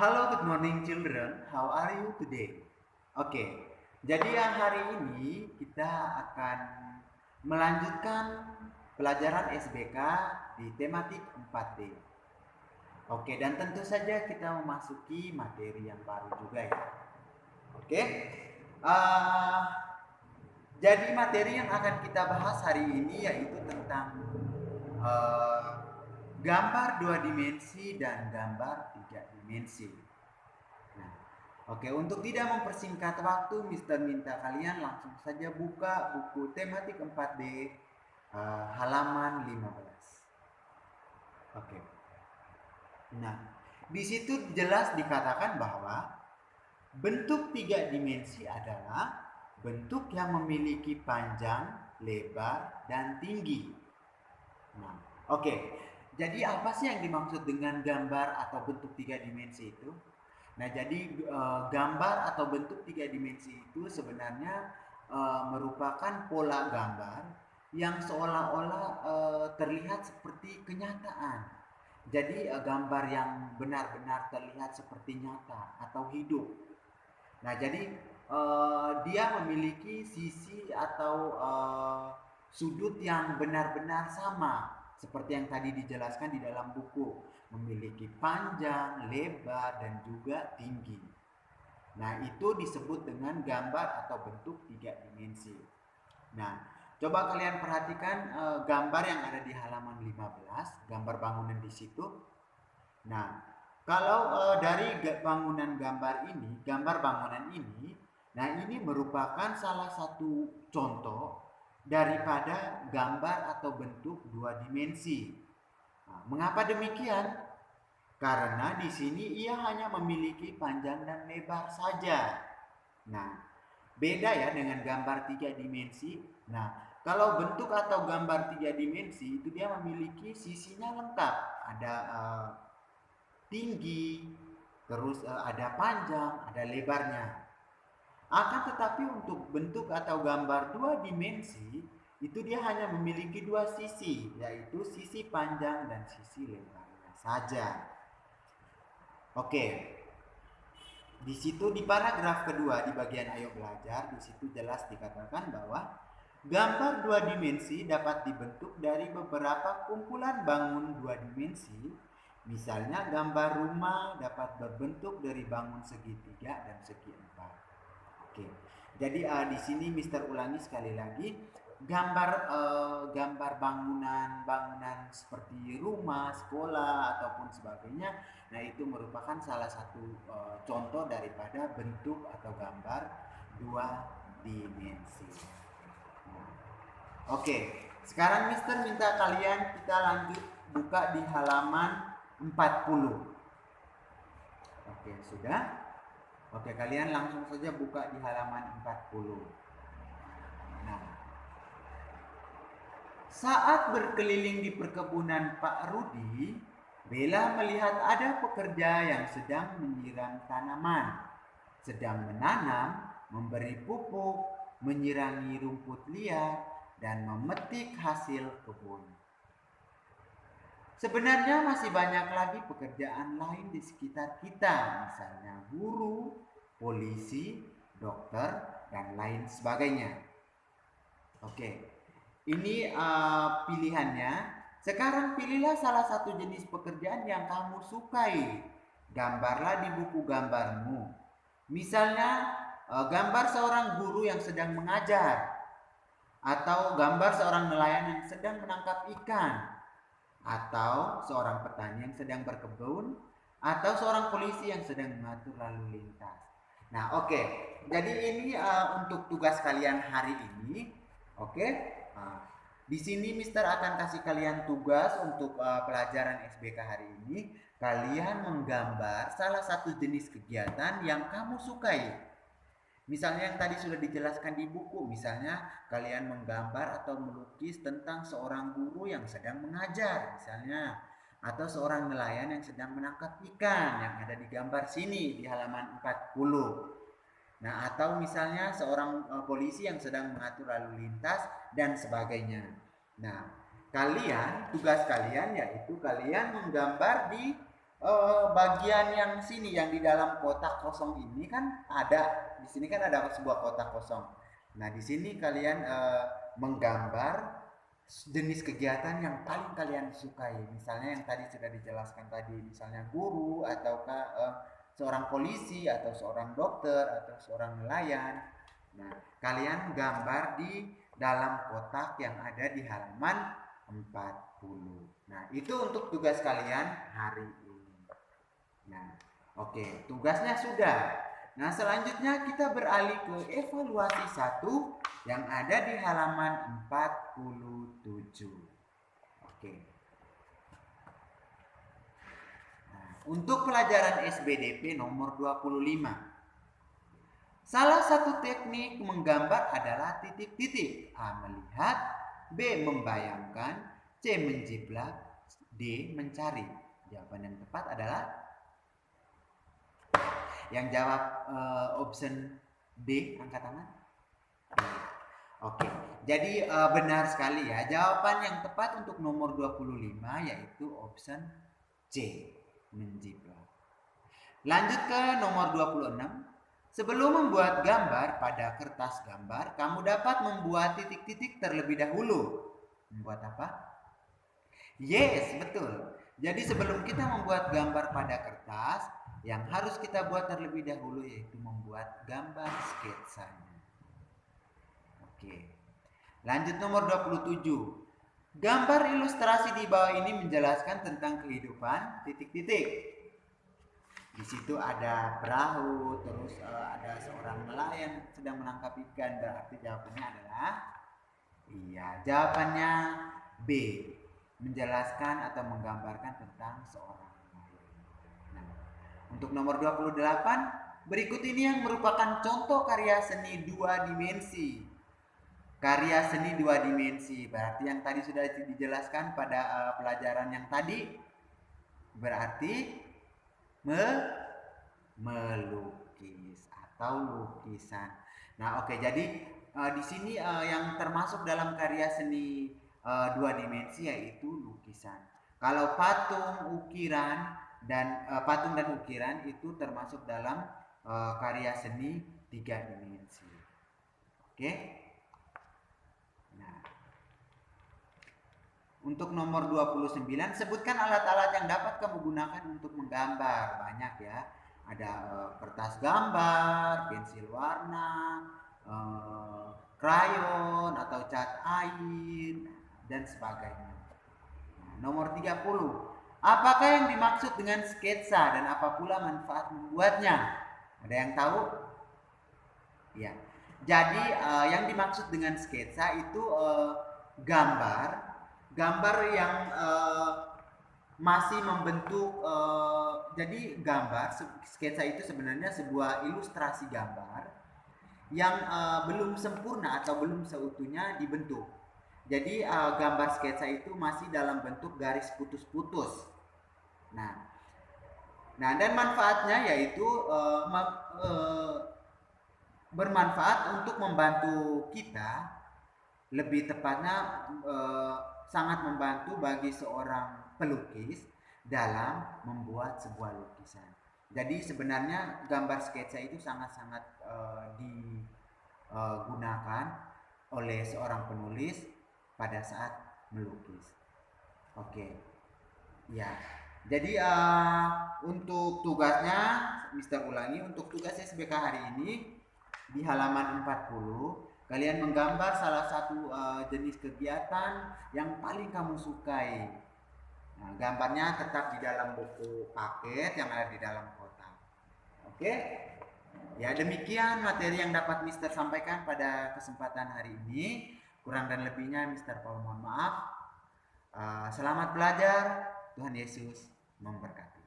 Halo, good morning children. How are you today? Oke, jadi yang hari ini kita akan melanjutkan pelajaran SBK di tematik 4D. Oke, dan tentu saja kita memasuki materi yang baru juga ya. Oke, uh, jadi materi yang akan kita bahas hari ini yaitu tentang uh, gambar 2 dimensi dan gambar 3 dimensi. Nah, oke, untuk tidak mempersingkat waktu, Mister minta kalian langsung saja buka buku tematik 4D halaman 15. Oke. Nah, di situ jelas dikatakan bahwa bentuk 3 dimensi adalah bentuk yang memiliki panjang, lebar, dan tinggi. Nah, oke. Jadi apa sih yang dimaksud dengan gambar atau bentuk 3 dimensi itu? Nah, jadi gambar atau bentuk 3 dimensi itu sebenarnya merupakan pola gambar yang seolah-olah terlihat seperti kenyataan. Jadi gambar yang benar-benar terlihat seperti nyata atau hidup. Nah, jadi dia memiliki sisi atau sudut yang benar-benar sama seperti yang tadi dijelaskan di dalam buku, memiliki panjang, lebar, dan juga tinggi. Nah, itu disebut dengan gambar atau bentuk 3 dimensi. Nah, coba kalian perhatikan gambar yang ada di halaman 15, gambar bangunan di situ. Nah, kalau dari gambar bangunan ini, nah ini merupakan salah satu contoh daripada gambar atau bentuk 2 dimensi. Nah, mengapa demikian? Karena di sini ia hanya memiliki panjang dan lebar saja. Nah, beda ya dengan gambar 3 dimensi. Nah, kalau bentuk atau gambar 3 dimensi itu dia memiliki sisinya lengkap. Ada tinggi, terus ada panjang, ada lebarnya. Akan tetapi untuk bentuk atau gambar 2 dimensi itu dia hanya memiliki 2 sisi, yaitu sisi panjang dan sisi lebarnya saja. Oke. Di situ di paragraf kedua di bagian ayo belajar, di situ jelas dikatakan bahwa gambar 2 dimensi dapat dibentuk dari beberapa kumpulan bangun 2 dimensi. Misalnya gambar rumah dapat berbentuk dari bangun segitiga dan segi empat. Oke. Jadi di sini Mister ulangi sekali lagi, gambar bangunan seperti rumah, sekolah ataupun sebagainya. Nah, itu merupakan salah satu contoh daripada bentuk atau gambar 2 dimensi. Oke, sekarang Mister minta kalian kita lanjut buka di halaman 40. Oke, sudah? Oke, kalian langsung saja buka di halaman 40. Nah, saat berkeliling di perkebunan Pak Rudi, Bella melihat ada pekerja yang sedang menyiram tanaman, sedang menanam, memberi pupuk, menyirangi rumput liar, dan memetik hasil kebun. Sebenarnya masih banyak lagi pekerjaan lain di sekitar kita, misalnya guru, polisi, dokter, dan lain sebagainya. Oke, ini pilihannya. Sekarang pilihlah salah satu jenis pekerjaan yang kamu sukai. Gambarlah di buku gambarmu. Misalnya gambar seorang guru yang sedang mengajar, atau gambar seorang nelayan yang sedang menangkap ikan, atau seorang petani yang sedang berkebun, atau seorang polisi yang sedang mengatur lalu lintas. Nah, oke. Jadi ini untuk tugas kalian hari ini. Oke. Nah, di sini Mister akan kasih kalian tugas untuk pelajaran SBK hari ini. Kalian menggambar salah satu jenis kegiatan yang kamu sukai. Misalnya yang tadi sudah dijelaskan di buku, misalnya kalian menggambar atau melukis tentang seorang guru yang sedang mengajar, misalnya, atau seorang nelayan yang sedang menangkap ikan yang ada di gambar sini di halaman 40. Nah, atau misalnya seorang polisi yang sedang mengatur lalu lintas dan sebagainya. Nah, tugas kalian yaitu kalian menggambar di bagian yang sini yang di dalam kotak kosong ini kan ada, di sini kan ada sebuah kotak kosong. Nah, di sini kalian menggambar jenis kegiatan yang paling kalian sukai. Misalnya yang tadi sudah dijelaskan tadi, misalnya guru ataukah seorang polisi atau seorang dokter atau seorang nelayan. Nah, kalian gambar di dalam kotak yang ada di halaman 40. Nah, itu untuk tugas kalian hari ini. Nah, oke, tugasnya sudah. Nah, selanjutnya kita beralih ke evaluasi 1 yang ada di halaman 47. Oke. Nah, untuk pelajaran SBDP nomor 25. Salah satu teknik menggambar adalah titik-titik. A. Melihat, B. Membayangkan, C. Menjiplak, D. Mencari. Jawaban yang tepat adalah yang jawab option D, angkat tangan. Oke, jadi benar sekali ya. Jawaban yang tepat untuk nomor 25 yaitu option C, menjiplak. Lanjut ke nomor 26. Sebelum membuat gambar pada kertas gambar, kamu dapat membuat titik-titik terlebih dahulu. Membuat apa? Yes, betul. Jadi sebelum kita membuat gambar pada kertas, yang harus kita buat terlebih dahulu yaitu membuat gambar sketsanya. Oke. Lanjut nomor 27. Gambar ilustrasi di bawah ini menjelaskan tentang kehidupan titik-titik. Di situ ada perahu, terus ada seorang nelayan sedang menangkap ikan. Berarti jawabannya adalah iya, jawabannya B, menjelaskan atau menggambarkan tentang seorang nelayan. Nah, untuk nomor 28, berikut ini yang merupakan contoh karya seni 2 dimensi. Karya seni 2 dimensi, berarti yang tadi sudah dijelaskan pada pelajaran yang tadi, berarti melukis atau lukisan. Nah, oke, jadi di sini yang termasuk dalam karya seni 2 dimensi yaitu lukisan. Kalau patung, ukiran dan patung dan ukiran itu termasuk dalam karya seni 3 dimensi. Oke. Nah, untuk nomor 29, sebutkan alat-alat yang dapat kamu gunakan untuk menggambar. Banyak ya. Ada kertas gambar, pensil warna, krayon atau cat air, dan sebagainya. Nah, nomor 30. Apakah yang dimaksud dengan sketsa dan apa pula manfaat membuatnya? Ada yang tahu? Ya. Jadi yang dimaksud dengan sketsa itu gambar yang masih membentuk jadi gambar sketsa itu sebenarnya sebuah ilustrasi gambar yang belum sempurna atau belum seutuhnya dibentuk. Jadi gambar sketsa itu masih dalam bentuk garis putus-putus. Nah, dan manfaatnya yaitu bermanfaat untuk membantu kita, lebih tepatnya sangat membantu bagi seorang pelukis dalam membuat sebuah lukisan. Jadi sebenarnya gambar sketsa itu sangat-sangat digunakan oleh seorang penulis pada saat melukis. Oke. Ya. Jadi untuk tugasnya Mister ulangi, untuk tugas SBK hari ini di halaman 40 kalian menggambar salah satu jenis kegiatan yang paling kamu sukai. Nah, gambarnya tetap di dalam buku paket yang ada di dalam kotak. Oke? Ya, demikian materi yang dapat Mister sampaikan pada kesempatan hari ini. Kurang dan lebihnya Mister Paul mohon maaf. Selamat belajar. Tuhan Yesus memberkati.